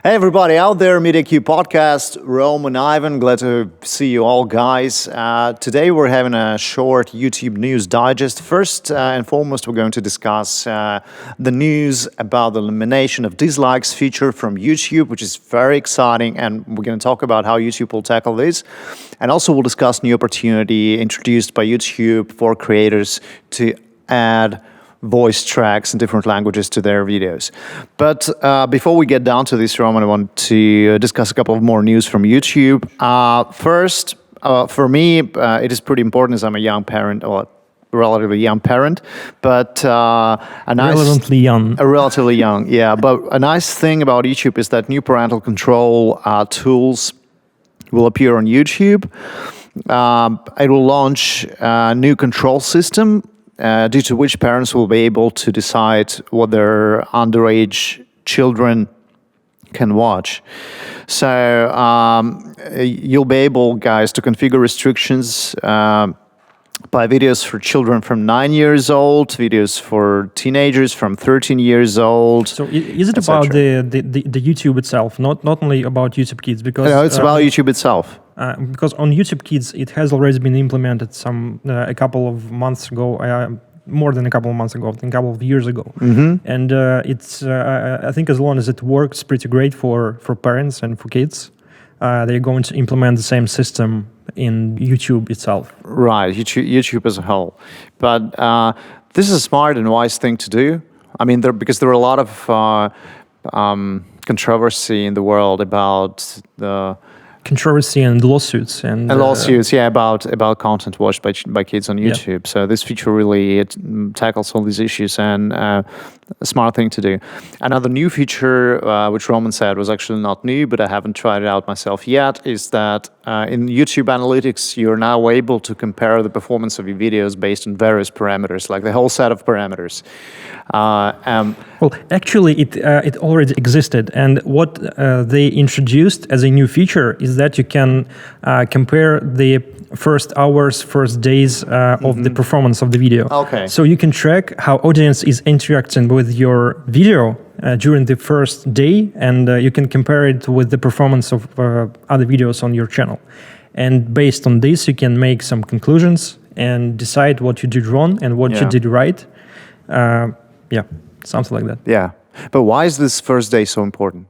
Hey everybody out there, mediacube podcast, Rome and Ivan, glad to see you all guys. Today we're having a short YouTube news digest. First and foremost, we're going to discuss the news about the elimination of dislikes feature from YouTube, which is very exciting, and we're going to talk about how YouTube will tackle this. And also we'll discuss new opportunity introduced by YouTube for creators to add voice tracks in different languages to their videos. But before we get down to this, Roman, I want to discuss a couple of more news from YouTube. First, for me, it is pretty important as I'm a young parent, or relatively young parent, but a nice... Relatively young, yeah. But a nice thing about YouTube is that new parental control tools will appear on YouTube. It will launch a new control system due to which parents will be able to decide what their underage children can watch. So you'll be able, guys, to configure restrictions by videos for children from 9 years old, videos for teenagers from 13 years old. So is it about the YouTube itself, not only about YouTube Kids? Because no, it's about YouTube itself. Because on YouTube Kids, it has already been implemented a couple of months ago, more than a couple of months ago, I think a couple of years ago. Mm-hmm. And it's I think as long as it works pretty great for parents and for kids, they're going to implement the same system in YouTube itself. Right, YouTube as a whole. But this is a smart and wise thing to do. I mean, because there are a lot of controversy in the world about the... Controversy and lawsuits lawsuits, yeah, about content watched by kids on YouTube. Yeah. So this feature really tackles all these issues, and a smart thing to do. Another new feature, which Roman said was actually not new, but I haven't tried it out myself yet, is that in YouTube Analytics, you're now able to compare the performance of your videos based on various parameters, like the whole set of parameters. Well, actually, it already existed, and what they introduced as a new feature is that you can compare the first hours, first days of the performance of the video. Okay. So you can track how audience is interacting with your video during the first day, and you can compare it with the performance of other videos on your channel. And based on this, you can make some conclusions and decide what you did wrong and what you did right. Yeah, something like that. Yeah. But why is this first day so important?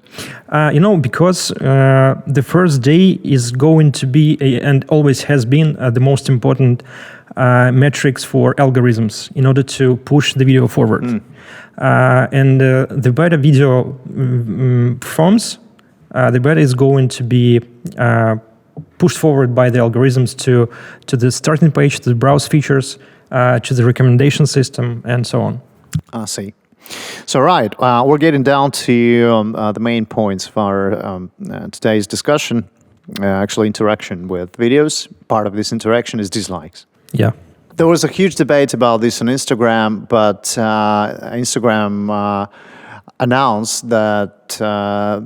Because the first day is going to be, and always has been, the most important metrics for algorithms in order to push the video forward. And the better video performs, the better is going to be pushed forward by the algorithms to the starting page, to the browse features, to the recommendation system, and so on. I see. So, right, we're getting down to the main points of our today's discussion, actually interaction with videos. Part of this interaction is dislikes. Yeah. There was a huge debate about this on Instagram, but Instagram announced that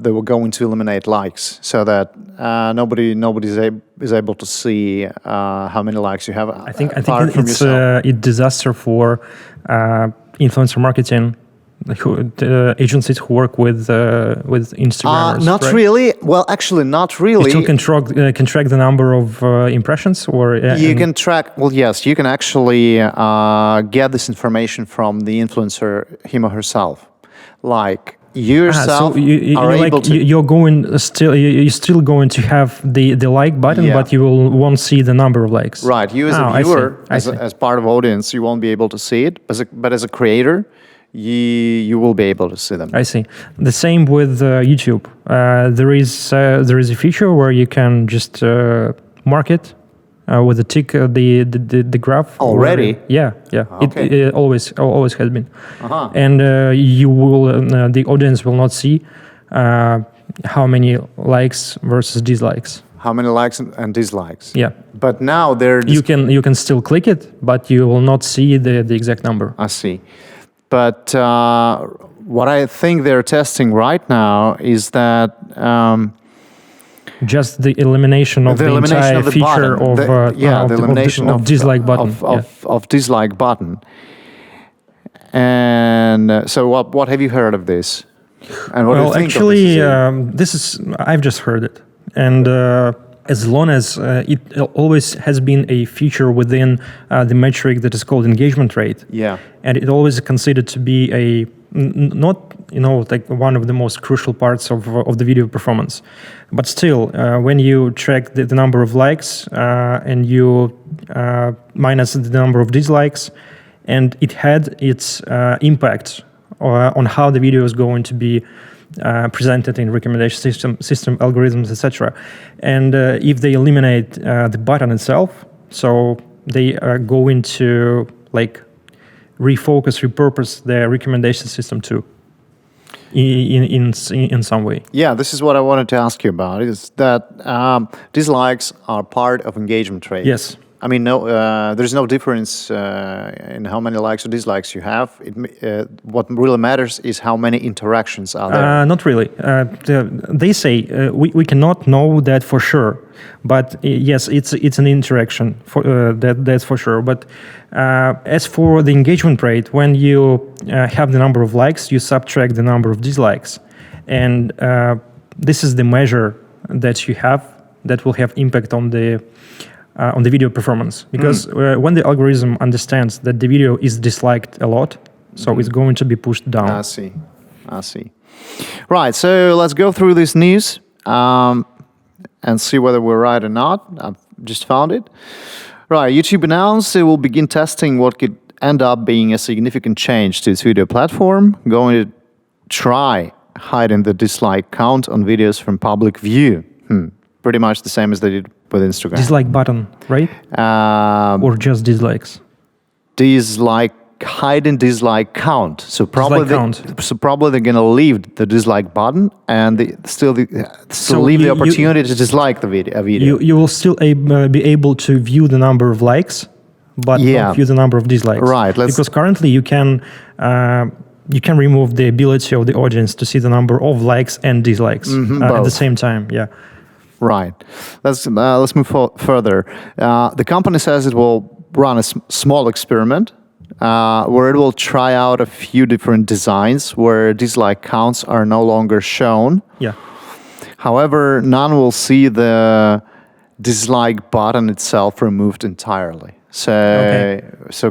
they were going to eliminate likes so that nobody is able to see how many likes you have. I think it's a disaster for influencer marketing agencies who work with Instagrammers. Not right? really. Well, actually, not really. You still can track the number of impressions, or you can track. Well, yes, you can actually get this information from the influencer, him or herself. Like you yourself so you're able to. You're still going to have the like button, but you won't see the number of likes. Right. You as a viewer, as part of audience, you won't be able to see it. But as a creator, you will be able to see them. I see. The same with YouTube. There is a feature where you can just mark it with a tick, the graph. Already? Yeah. Okay. It always has been. And you will the audience will not see how many likes versus dislikes. How many likes and dislikes? Yeah. But now you can still click it, but you will not see the exact number. I see. But what I think they're testing right now is that just the elimination of the entire feature of the elimination of dislike button of dislike button. And so, what have you heard of this? And what do you think actually, of this? I've just heard it, and as long as it always has been a feature within the metric that is called engagement rate, Yeah. and it always considered to be not like one of the most crucial parts of the video performance, but still, when you track the number of likes and you minus the number of dislikes, and it had its impact on how the video is going to be presented in recommendation system algorithms, etc. And if they eliminate the button itself, so they are going to like repurpose their recommendation system too, in some way. Yeah, this is what I wanted to ask you about. Is that dislikes are part of engagement rate? Yes. I mean, no, there's no difference in how many likes or dislikes you have. What really matters is how many interactions are there. Not really. They say we cannot know that for sure, but yes, it's an interaction. That's for sure. But as for the engagement rate, when you have the number of likes, you subtract the number of dislikes, and this is the measure that you have that will have impact on the video performance, because when the algorithm understands that the video is disliked a lot, so it's going to be pushed down. I see. Right, so let's go through this news and see whether we're right or not. I've just found it. Right, YouTube announced it will begin testing what could end up being a significant change to its video platform, going to try hiding the dislike count on videos from public view. Pretty much the same as they did with Instagram. Dislike button, right? Or just dislikes? Hiding dislike count. So probably they're gonna leave the dislike button and leave the opportunity to dislike the video. You will still be able to view the number of likes, but not view the number of dislikes. Right. Because currently you can remove the ability of the audience to see the number of likes and dislikes at the same time. Yeah. Right. Let's move further. The company says it will run a small experiment where it will try out a few different designs where dislike counts are no longer shown. Yeah. However, none will see the dislike button itself removed entirely. So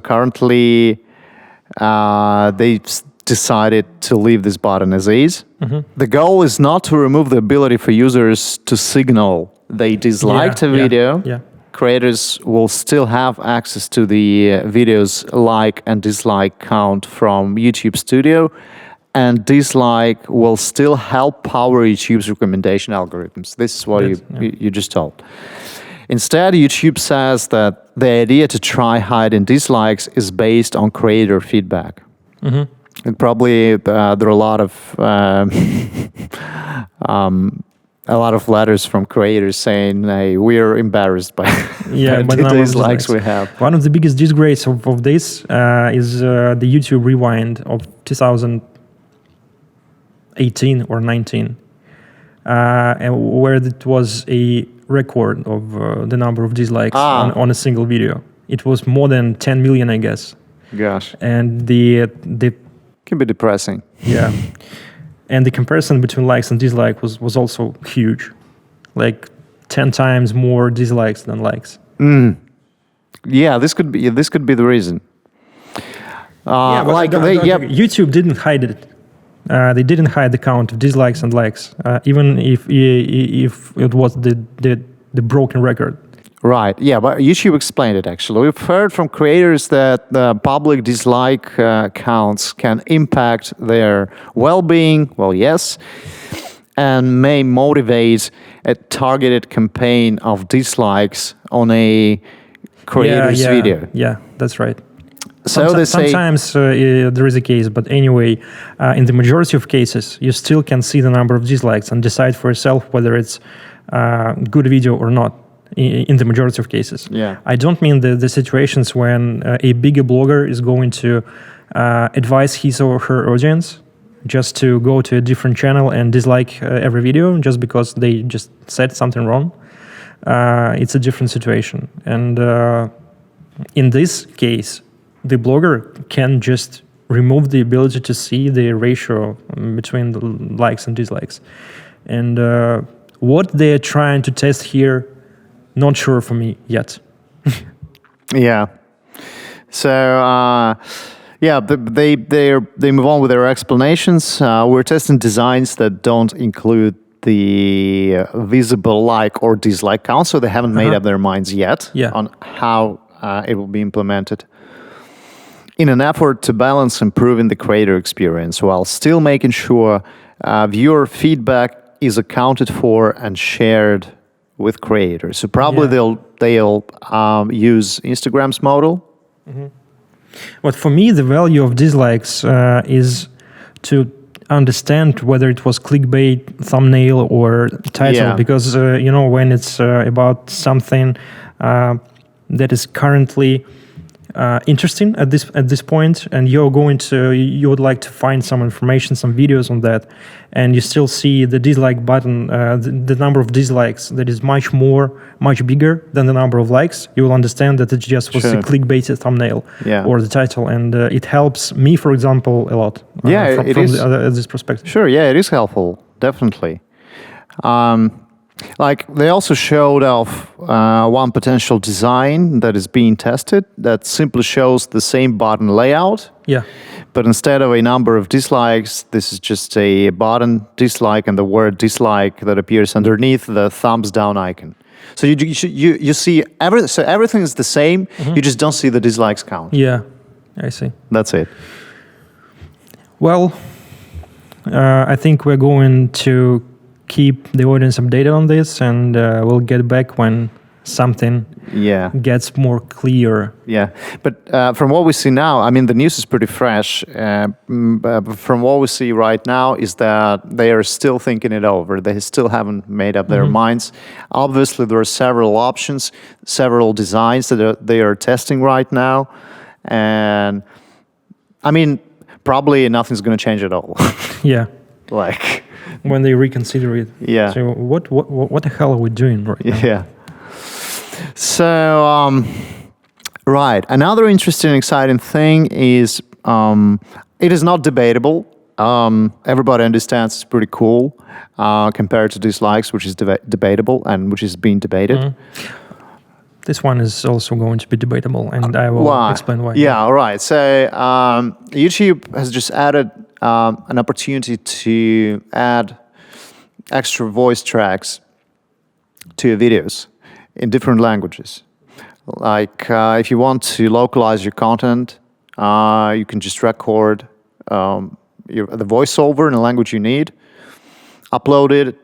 currently they decided to leave this button as is. The goal is not to remove the ability for users to signal they disliked a video. Yeah. Creators will still have access to the video's like and dislike count from YouTube Studio, and dislike will still help power YouTube's recommendation algorithms. This is what you just told. Instead, YouTube says that the idea to try hiding dislikes is based on creator feedback. And probably there are a lot of letters from creators saying, "Hey, we are embarrassed by the dislikes we have." One of the biggest disgrace of this is the YouTube Rewind of 2018 or 19, where it was a record of the number of dislikes on a single video. It was more than 10 million, I guess. Gosh. And the can be depressing. Yeah. And the comparison between likes and dislikes was also huge. Like 10 times more dislikes than likes. Yeah, this could be the reason. YouTube didn't hide it. They didn't hide the count of dislikes and likes, even if it was the broken record. Right, yeah, but YouTube explained it actually. We've heard from creators that the public dislike counts can impact their well-being, well, yes, and may motivate a targeted campaign of dislikes on a creator's video. Yeah, that's right. Sometimes there is a case, but anyway, in the majority of cases, you still can see the number of dislikes and decide for yourself whether it's a good video or not. In the majority of cases. Yeah. I don't mean the situations when a bigger blogger is going to advise his or her audience just to go to a different channel and dislike every video just because they just said something wrong. It's a different situation. And in this case, the blogger can just remove the ability to see the ratio between the likes and dislikes. And what they're trying to test here, not sure for me yet. Yeah. So they move on with their explanations. We're testing designs that don't include the visible like or dislike count, so they haven't made up their minds yet on how it will be implemented. In an effort to balance improving the creator experience while still making sure viewer feedback is accounted for and shared with creators. So probably they'll use Instagram's model. Mm-hmm. But for me, the value of dislikes is to understand whether it was clickbait, thumbnail, or title. Because when it's about something that is currently interesting at this point, and you would like to find some information, some videos on that, and you still see the dislike button, the number of dislikes that is much bigger than the number of likes, you will understand that it just was a clickbait thumbnail or the title, and it helps me, for example, a lot. From this perspective. Sure, yeah, it is helpful, definitely. Like they also showed off one potential design that is being tested that simply shows the same button layout. Yeah. But instead of a number of dislikes, this is just a button dislike and the word dislike that appears underneath the thumbs down icon. So you see everything is the same. You just don't see the dislikes count. Yeah, I see. That's it. Well, I think we're going to keep the audience updated on this, and we'll get back when something gets more clear. Yeah, but from what we see now, I mean, the news is pretty fresh. From what we see right now is that they are still thinking it over. They still haven't made up their minds. Obviously, there are several options, several designs that they are testing right now. And, I mean, probably nothing's going to change at all. Yeah. Like... when they reconsider it. Yeah. So what the hell are we doing right now? Yeah. So, right. Another interesting, exciting thing is it is not debatable. Everybody understands it's pretty cool compared to dislikes, which is debatable and which is being debated. This one is also going to be debatable, and I will explain why. Yeah, all right. So YouTube has just added an opportunity to add extra voice tracks to your videos in different languages. Like if you want to localize your content, you can just record the voiceover in the language you need, upload it,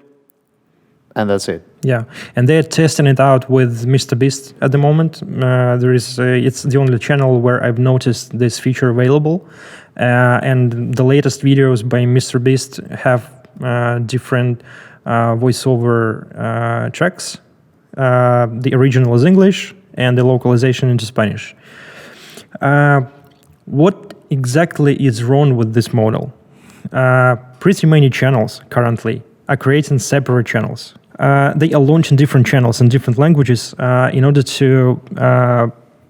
and that's it. Yeah, and they're testing it out with MrBeast at the moment. It's the only channel where I've noticed this feature available, and the latest videos by MrBeast have different voiceover tracks. The original is English, and the localization into Spanish. What exactly is wrong with this model? Pretty many channels currently are creating separate channels. They are launching different channels in different languages in order to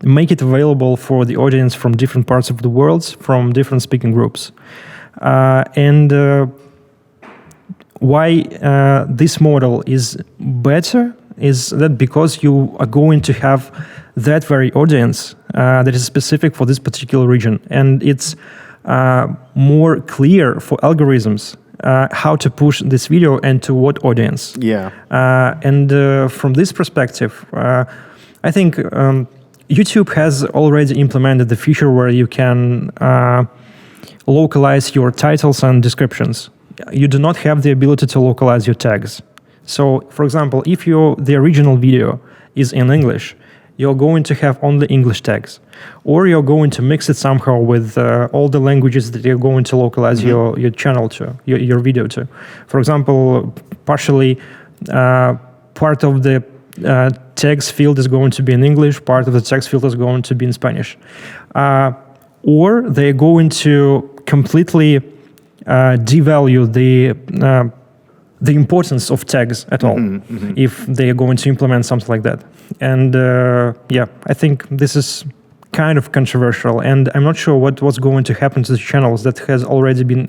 make it available for the audience from different parts of the world, from different speaking groups. And why this model is better is that because you are going to have that very audience that is specific for this particular region, and it's more clear for algorithms how to push this video and to what audience. Yeah. And from this perspective, I think YouTube has already implemented the feature where you can localize your titles and descriptions. You do not have the ability to localize your tags. So, for example, if the original video is in English, you're going to have only English tags, or you're going to mix it somehow with all the languages that you're going to localize your channel to, your video to. For example, partially part of the text field is going to be in English, part of the text field is going to be in Spanish. Or they're going to completely devalue the importance of tags at all, if they are going to implement something like that. And I think this is kind of controversial, and I'm not sure what's going to happen to the channels that has already been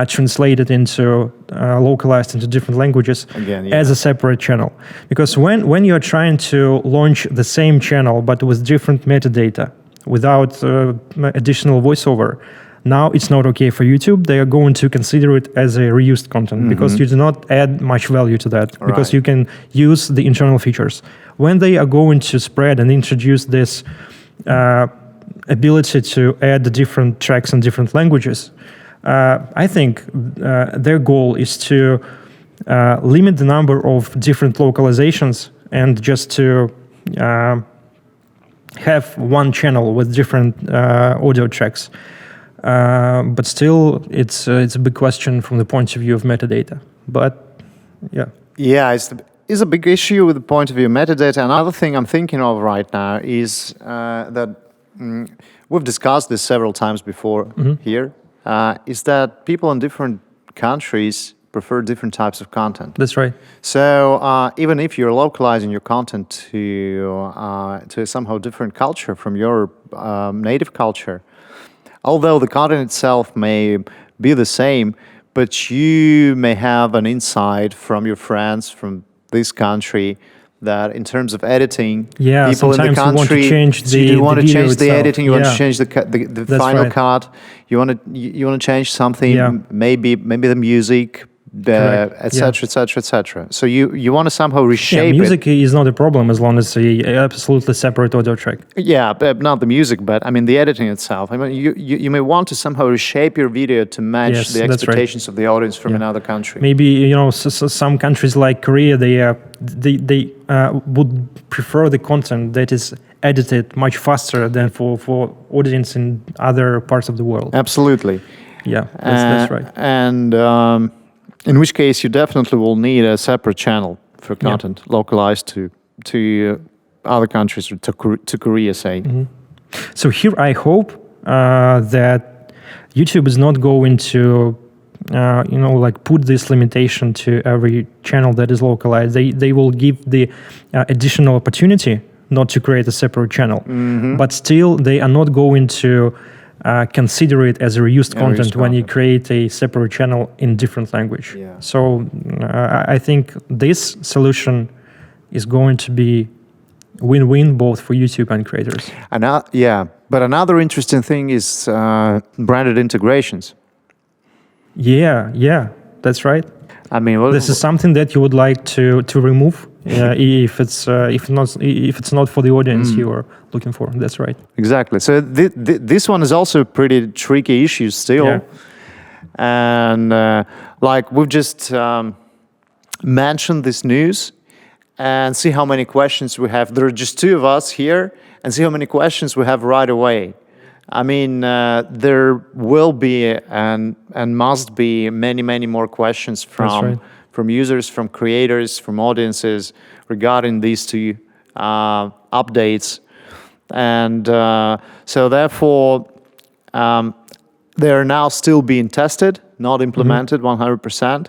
translated into localized into different languages Again, as a separate channel. Because when you're trying to launch the same channel but with different metadata without additional voiceover, now it's not okay for YouTube. They are going to consider it as a reused content because you do not add much value to that because you can use the internal features. When they are going to spread and introduce this ability to add the different tracks in different languages, I think their goal is to limit the number of different localizations and just to have one channel with different audio tracks. But still, it's a big question from the point of view of metadata. But yeah, it's a big issue with the point of view of metadata. Another thing I'm thinking of right now is that we've discussed this several times before here. Is that people in different countries prefer different types of content. That's right. So even if you're localizing your content to a somehow different culture from your native culture, although the content itself may be the same, but you may have an insight from your friends from this country that in terms of editing, people in the country, you want to change the editing, you want to change the final cut, you want to change something, maybe the music, etc., etc., etc. So you want to somehow reshape music is not a problem as long as it's a absolutely separate audio track. Yeah, but not the music, but I mean the editing itself. I mean you may want to somehow reshape your video to match the expectations of the audience from another country. Maybe some countries like Korea, they would prefer the content that is edited much faster than for audience in other parts of the world. Absolutely. Yeah, that's right. And in which case, you definitely will need a separate channel for content localized to other countries, or to Korea, say. So here, I hope that YouTube is not going to, put this limitation to every channel that is localized. They will give the additional opportunity not to create a separate channel, but still they are not going to consider it as a reused content when you create a separate channel in different language. Yeah. So I think this solution is going to be win-win both for YouTube and creators. But another interesting thing is branded integrations. Yeah, that's right. I mean, this is something that you would like to remove if it's not for the audience you are looking for. That's right. Exactly. So this one is also a pretty tricky issue still, and like we've just mentioned this news, and see how many questions we have. There are just two of us here, and see how many questions we have right away. I mean, there will be and must be many more questions from users, from creators, from audiences regarding these two updates, and so therefore they are now still being tested, not implemented 100%.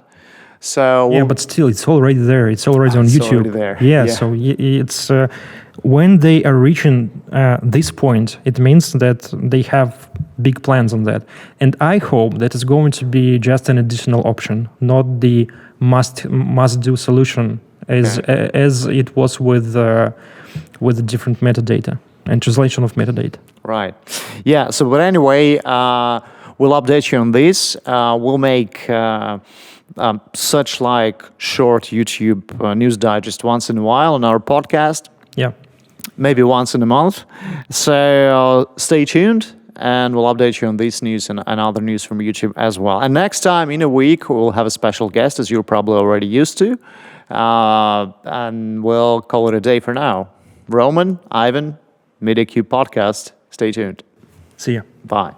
So but still, it's already there. It's already on YouTube. Already there. Yeah, so it's when they are reaching this point, it means that they have big plans on that. And I hope that it's going to be just an additional option, not the must-do solution as it was with the different metadata and translation of metadata. Right. Yeah. So, but anyway, we'll update you on this. We'll make such like short YouTube news digest once in a while on our podcast. Yeah. Maybe once in a month. So stay tuned, and we'll update you on this news and other news from YouTube as well. And next time in a week, we'll have a special guest, as you're probably already used to. And we'll call it a day for now. Roman, Ivan, mediacube podcast. Stay tuned. See ya. Bye.